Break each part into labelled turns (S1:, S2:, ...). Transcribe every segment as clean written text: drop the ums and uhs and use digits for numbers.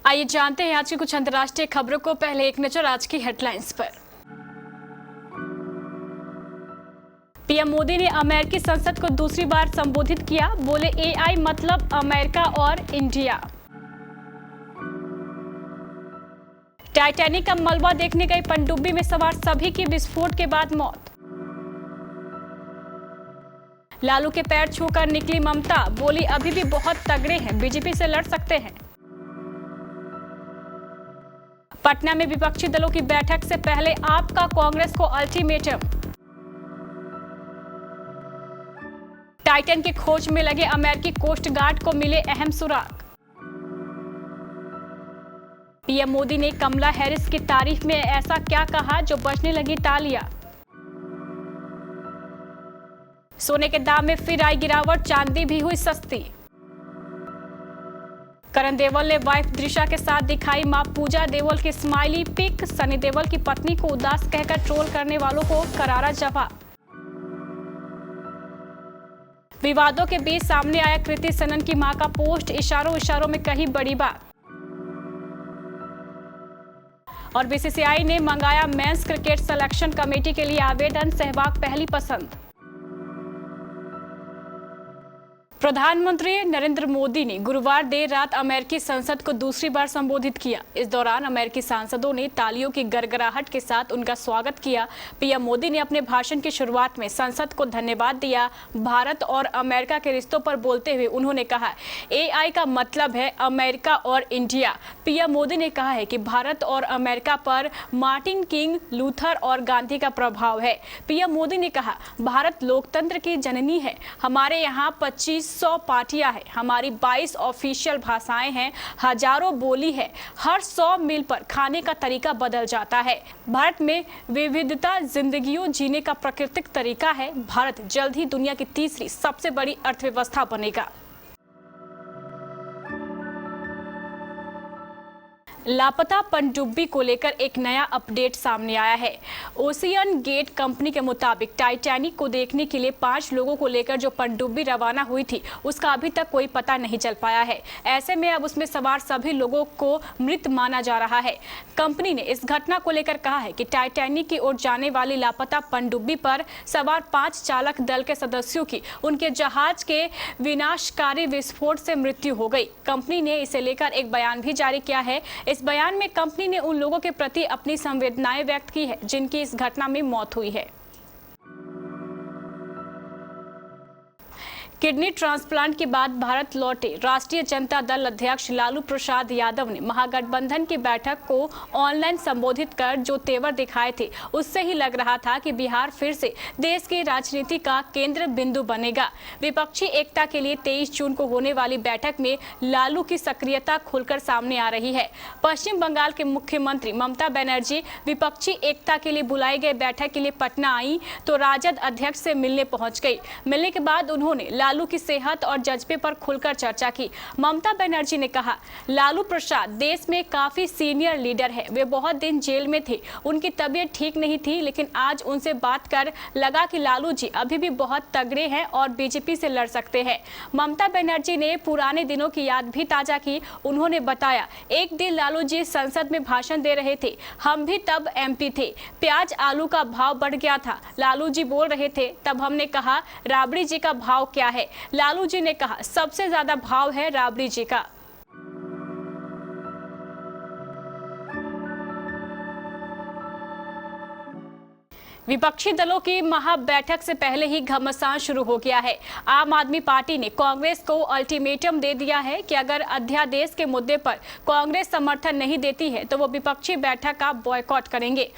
S1: आइए जानते हैं आज की कुछ अंतर्राष्ट्रीय खबरों को। पहले एक नजर आज की हेडलाइंस पर। पीएम मोदी ने अमेरिकी संसद को दूसरी बार संबोधित किया। बोले एआई मतलब अमेरिका और इंडिया। टाइटैनिक का मलबा देखने गई पनडुब्बी में सवार सभी की विस्फोट के बाद मौत। लालू के पैर छूकर निकली ममता। बोली अभी भी बहुत तगड़े हैं, बीजेपी से लड़ सकते हैं। पटना में विपक्षी दलों की बैठक से पहले आपका कांग्रेस को अल्टीमेटम। टाइटन की खोज में लगे अमेरिकी कोस्ट गार्ड को मिले अहम सुराग। पीएम मोदी ने कमला हैरिस की तारीफ में ऐसा क्या कहा जो बजने लगी तालियां। सोने के दाम में फिर आई गिरावट, चांदी भी हुई सस्ती। करण देओल ने वाइफ दृशा के साथ दिखाई मां पूजा देओल की स्माइली पिक। सनी देओल की पत्नी को उदास कहकर ट्रोल करने वालों को करारा जवाब। विवादों के बीच सामने आया कृति सनन की मां का पोस्ट, इशारों इशारों में कही बड़ी बात। और बीसीसीआई ने मंगाया मेंस क्रिकेट सिलेक्शन कमेटी के लिए आवेदन, सहवाग पहली पसंद। प्रधानमंत्री नरेंद्र मोदी ने गुरुवार देर रात अमेरिकी संसद को दूसरी बार संबोधित किया। इस दौरान अमेरिकी सांसदों ने तालियों की गड़गड़ाहट के साथ उनका स्वागत किया। पीएम मोदी ने अपने भाषण की शुरुआत में संसद को धन्यवाद दिया। भारत और अमेरिका के रिश्तों पर बोलते हुए उन्होंने कहा, एआई का मतलब है अमेरिका और इंडिया। पीएम मोदी ने कहा है कि भारत और अमेरिका पर मार्टिन किंग, लूथर और गांधी का प्रभाव है। पीएम मोदी ने कहा, भारत लोकतंत्र की जननी है। हमारे यहाँ 2500 पार्टियां हैं, हमारी 22 ऑफिशियल भाषाएं हैं, हजारों बोली है। हर 100 मील पर खाने का तरीका बदल जाता है। भारत में विविधता जिंदगियों जीने का प्राकृतिक तरीका है। भारत जल्द ही दुनिया की तीसरी सबसे बड़ी अर्थव्यवस्था बनेगा। लापता पनडुब्बी को लेकर एक नया अपडेट सामने आया है। ओशियन गेट कंपनी के मुताबिक टाइटैनिक को देखने के लिए 5 लोगों को लेकर जो पनडुब्बी रवाना हुई थी उसका अभी तक कोई पता नहीं चल पाया है। ऐसे में अब उसमें सवार सभी लोगों को मृत माना जा रहा है। कंपनी ने इस घटना को लेकर कहा है कि टाइटैनिक की ओर जाने वाली लापता पनडुब्बी पर सवार 5 चालक दल के सदस्यों की उनके जहाज के विनाशकारी विस्फोट से मृत्यु हो गई। कंपनी ने इसे लेकर एक बयान भी जारी किया है। इस बयान में कंपनी ने उन लोगों के प्रति अपनी संवेदनाएं व्यक्त की है जिनकी इस घटना में मौत हुई है। किडनी ट्रांसप्लांट के बाद भारत लौटे राष्ट्रीय जनता दल अध्यक्ष लालू प्रसाद यादव ने महागठबंधन की बैठक को ऑनलाइन संबोधित कर जो तेवर दिखाए थे उससे ही लग रहा था कि बिहार फिर से देश की राजनीति का केंद्र बिंदु बनेगा। विपक्षी एकता के लिए 23 जून को होने वाली बैठक में लालू की सक्रियता खुलकर सामने आ रही है। पश्चिम बंगाल के मुख्यमंत्री ममता बनर्जी विपक्षी एकता के लिए बुलाई गई बैठक के लिए पटना आई तो राजद अध्यक्ष से मिलने पहुंच गई। मिलने के बाद उन्होंने लालू की सेहत और जज्बे पर खुलकर चर्चा की। ममता बनर्जी ने कहा, लालू प्रसाद देश में काफी सीनियर लीडर है। वे बहुत दिन जेल में थे, उनकी तबीयत ठीक नहीं थी, लेकिन आज उनसे बात कर लगा कि लालू जी अभी भी बहुत तगड़े हैं और बीजेपी से लड़ सकते हैं। ममता बनर्जी ने पुराने दिनों की याद भी ताजा की। उन्होंने बताया, एक दिन लालू जी संसद में भाषण दे रहे थे, हम भी तब एमपी थे, प्याज आलू का भाव बढ़ गया था। लालू जी बोल रहे थे, तब हमने कहा राबड़ी जी का भाव क्या है? लालू जी ने कहा, सबसे ज्यादा भाव है राबड़ी जी का। विपक्षी दलों की महाबैठक से पहले ही घमासान शुरू हो गया है। आम आदमी पार्टी ने कांग्रेस को अल्टीमेटम दे दिया है कि अगर अध्यादेश के मुद्दे पर कांग्रेस समर्थन नहीं देती है तो वो विपक्षी बैठक का बॉयकॉट करेंगे।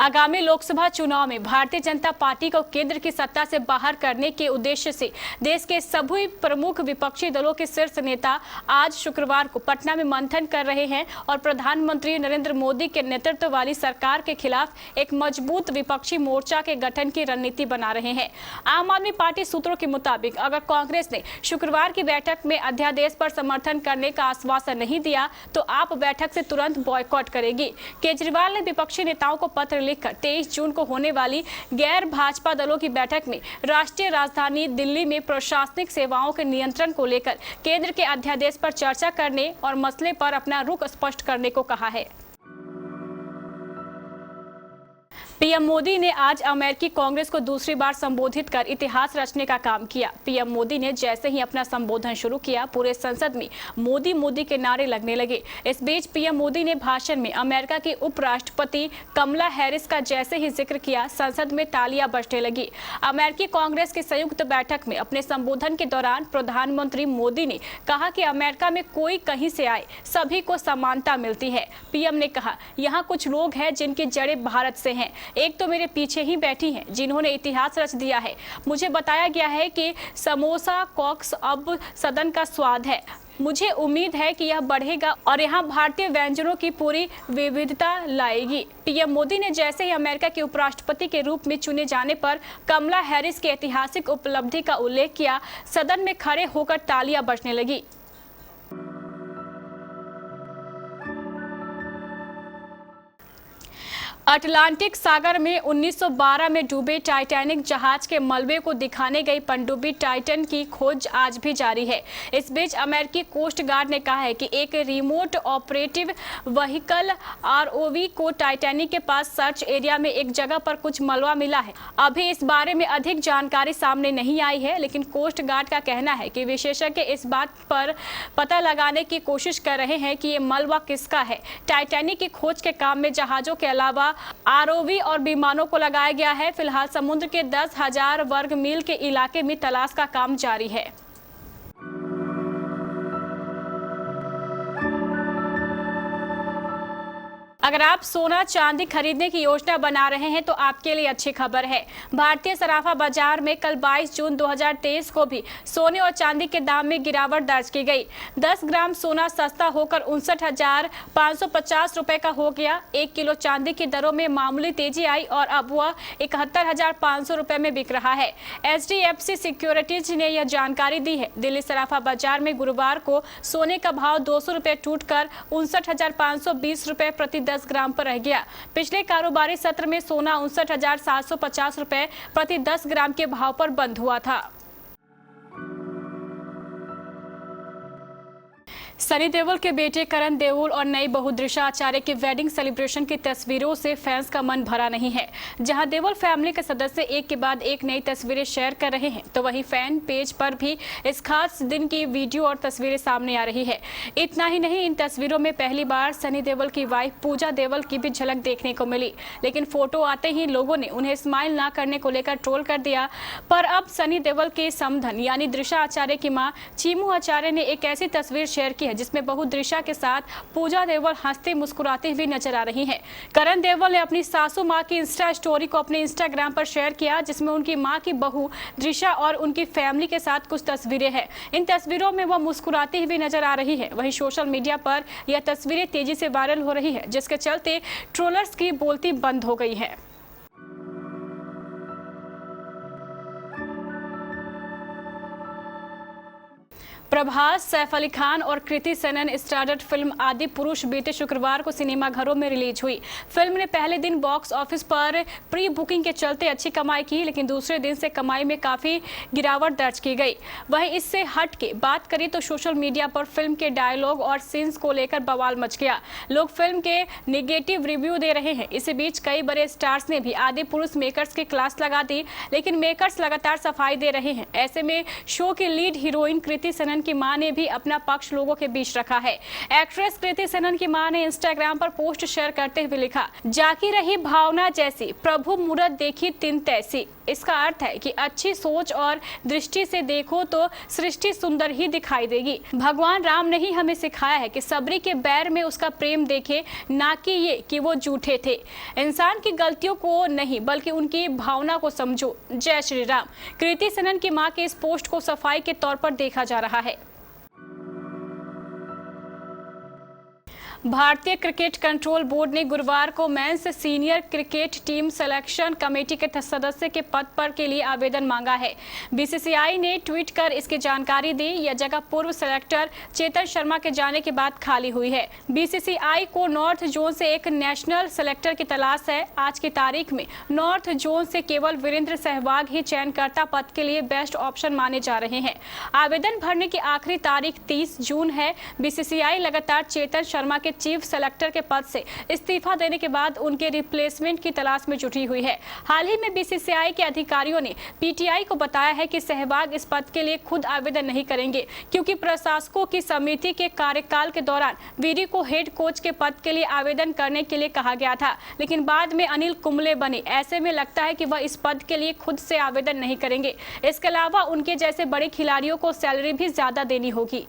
S1: आगामी लोकसभा चुनाव में भारतीय जनता पार्टी को केंद्र की सत्ता से बाहर करने के उद्देश्य से देश के सभी प्रमुख विपक्षी दलों के शीर्ष नेता आज शुक्रवार को पटना में मंथन कर रहे हैं और प्रधानमंत्री नरेंद्र मोदी के नेतृत्व वाली सरकार के खिलाफ एक मजबूत विपक्षी मोर्चा के गठन की रणनीति बना रहे हैं। आम आदमी पार्टी सूत्रों के मुताबिक अगर कांग्रेस ने शुक्रवार की बैठक में अध्यादेश पर समर्थन करने का आश्वासन नहीं दिया तो आप बैठक से तुरंत बॉयकॉट करेगी। केजरीवाल ने विपक्षी नेताओं को पत्र लिखकर 23 जून को होने वाली गैर भाजपा दलों की बैठक में राष्ट्रीय राजधानी दिल्ली में प्रशासनिक सेवाओं के नियंत्रण को लेकर केंद्र के अध्यादेश पर चर्चा करने और मसले पर अपना रुख स्पष्ट करने को कहा है। पीएम मोदी ने आज अमेरिकी कांग्रेस को दूसरी बार संबोधित कर इतिहास रचने का काम किया। पीएम मोदी ने जैसे ही अपना संबोधन शुरू किया, पूरे संसद में मोदी मोदी के नारे लगने लगे। इस बीच पीएम मोदी ने भाषण में अमेरिका की उपराष्ट्रपति कमला हैरिस का जैसे ही जिक्र किया, संसद में तालियां बजने लगी। अमेरिकी कांग्रेस की संयुक्त बैठक में अपने संबोधन के दौरान प्रधानमंत्री मोदी ने कहा कि अमेरिका में कोई कहीं से आए, सभी को समानता मिलती है। पीएम ने कहा, यहाँ कुछ लोग हैं जिनकी जड़ें भारत से हैं। एक तो मेरे पीछे ही बैठी हैं जिन्होंने इतिहास रच दिया है। मुझे बताया गया है कि समोसा कॉक्स अब सदन का स्वाद है। मुझे उम्मीद है कि यह बढ़ेगा और यहाँ भारतीय व्यंजनों की पूरी विविधता लाएगी। पीएम मोदी ने जैसे ही अमेरिका के उपराष्ट्रपति के रूप में चुने जाने पर कमला हैरिस की ऐतिहासिक उपलब्धि का उल्लेख किया, सदन में खड़े होकर तालियां बजने लगी। अटलांटिक सागर में 1912 में डूबे टाइटैनिक जहाज के मलबे को दिखाने गई पनडुब्बी टाइटन की खोज आज भी जारी है। इस बीच अमेरिकी कोस्ट गार्ड ने कहा है कि एक रिमोट ऑपरेटिव व्हीकल आरओवी को टाइटैनिक के पास सर्च एरिया में एक जगह पर कुछ मलबा मिला है। अभी इस बारे में अधिक जानकारी सामने नहीं आई है, लेकिन कोस्ट गार्ड का कहना है कि विशेषज्ञ इस बात पर पता लगाने की कोशिश कर रहे हैं कि ये मलबा किसका है। टाइटैनिक की खोज के काम में जहाजों के अलावा आरओवी और विमानों को लगाया गया है। फिलहाल समुद्र के 10,000 वर्ग मील के इलाके में तलाश का काम जारी है। अगर आप सोना चांदी खरीदने की योजना बना रहे हैं तो आपके लिए अच्छी खबर है। भारतीय सराफा बाजार में कल 22 जून 2023 को भी सोने और चांदी के दाम में गिरावट दर्ज की गई। 10 ग्राम सोना सस्ता होकर 59,550 रुपए का हो गया। 1 किलो चांदी की दरों में मामूली तेजी आई और अब वह 71,500 रुपए में बिक रहा है। HDFC सिक्योरिटीज ने यह जानकारी दी है। दिल्ली सराफा बाजार में गुरुवार को सोने का भाव 200 रुपए टूटकर 59,520 रुपए प्रति 10 ग्राम पर रह गया। पिछले कारोबारी सत्र में सोना 59,750 रुपए प्रति 10 ग्राम के भाव पर बंद हुआ था। सनी देओल के बेटे करण देओल और नई बहू दिशा आचार्य की वेडिंग सेलिब्रेशन की तस्वीरों से फैंस का मन भरा नहीं है। जहां देओल फैमिली के सदस्य एक के बाद एक नई तस्वीरें शेयर कर रहे हैं, तो वहीं फैन पेज पर भी इस खास दिन की वीडियो और तस्वीरें सामने आ रही है। इतना ही नहीं, इन तस्वीरों में पहली बार सनी देओल की वाइफ पूजा देओल की भी झलक देखने को मिली, लेकिन फोटो आते ही लोगों ने उन्हें स्माइल ना करने को लेकर ट्रोल कर दिया। पर अब सनी देओल के समधन यानी दिशा आचार्य की मां चीमू आचार्य ने एक ऐसी तस्वीर शेयर की है जिसमें बहू दिशा के साथ पूजा देओल हंसते मुस्कुराते हुए नजर आ रही हैं। करण देओल ने अपनी सासू मां की इंस्टा स्टोरी को अपने इंस्टाग्राम पर शेयर किया, जिसमें उनकी मां की बहू दिशा और उनकी फैमिली के साथ कुछ तस्वीरें हैं। इन तस्वीरों में वह मुस्कुराती हुई नजर आ रही है। वहीं सोशल मीडिया पर यह तस्वीरें तेजी से वायरल हो रही है, जिसके चलते ट्रोलर्स की बोलती बंद हो गई है। प्रभास, सैफ अली खान और कृति सेनन स्टारर फिल्म आदि पुरुष बीते शुक्रवार को सिनेमाघरों में रिलीज हुई। फिल्म ने पहले दिन बॉक्स ऑफिस पर प्री बुकिंग के चलते अच्छी कमाई की, लेकिन दूसरे दिन से कमाई में काफी गिरावट दर्ज की गई। वहीं इससे हट के बात करें तो सोशल मीडिया पर फिल्म के डायलॉग और सीन्स को लेकर बवाल मच गया। लोग फिल्म के नेगेटिव रिव्यू दे रहे हैं। इसी बीच कई बड़े स्टार्स ने भी आदि पुरुष मेकर्स की क्लास लगा दी, लेकिन मेकर्स लगातार सफाई दे रहे हैं। ऐसे में शो की लीड हीरोइन कृति सेनन की मां ने भी अपना पक्ष लोगों के बीच रखा है। एक्ट्रेस कृति सेनन की मां ने इंस्टाग्राम पर पोस्ट शेयर करते हुए लिखा, जाकी रही भावना जैसी, प्रभु मूरत देखी तिन तैसी। इसका अर्थ है कि अच्छी सोच और दृष्टि से देखो तो सृष्टि सुंदर ही दिखाई देगी। भगवान राम ने ही हमें सिखाया है कि सबरी के बैर में उसका प्रेम देखे, ना कि ये कि वो झूठे थे। इंसान की गलतियों को नहीं बल्कि उनकी भावना को समझो। जय श्री राम। कृति सेनन की मां के इस पोस्ट को सफाई के तौर पर देखा जा रहा है। भारतीय क्रिकेट कंट्रोल बोर्ड ने गुरुवार को men's senior cricket team selection committee के सदस्य के पद पर के लिए आवेदन मांगा है। बीसीसीआई ने ट्वीट कर इसकी जानकारी दी। यह जगह पूर्व सेलेक्टर चेतन शर्मा के जाने के बाद खाली हुई है। बीसीसीआई को नॉर्थ जोन से एक नेशनल सेलेक्टर की तलाश है। आज की तारीख में नॉर्थ जोन से केवल वीरेंद्र सहवाग ही चयनकर्ता पद के लिए बेस्ट ऑप्शन माने जा रहे हैं। आवेदन भरने की आखिरी तारीख 30 जून है। बीसीसीआई लगातार चेतन शर्मा के चीफ सेलेक्टर के पद से इस्तीफा देने के बाद उनके रिप्लेसमेंट की तलाश में जुटी हुई है। हाल ही में बीसीसीआई के अधिकारियों ने पीटीआई को बताया है कि सहवाग इस पद के लिए खुद आवेदन नहीं करेंगे, क्योंकि प्रशासकों की समिति के कार्यकाल के दौरान वीरी को हेड कोच के पद के लिए आवेदन करने के लिए कहा गया था, लेकिन बाद में अनिल कुंबले बने। ऐसे में लगता है कि वह इस पद के लिए खुद से आवेदन नहीं करेंगे। इसके अलावा उनके जैसे बड़े खिलाड़ियों को सैलरी भी ज्यादा देनी होगी।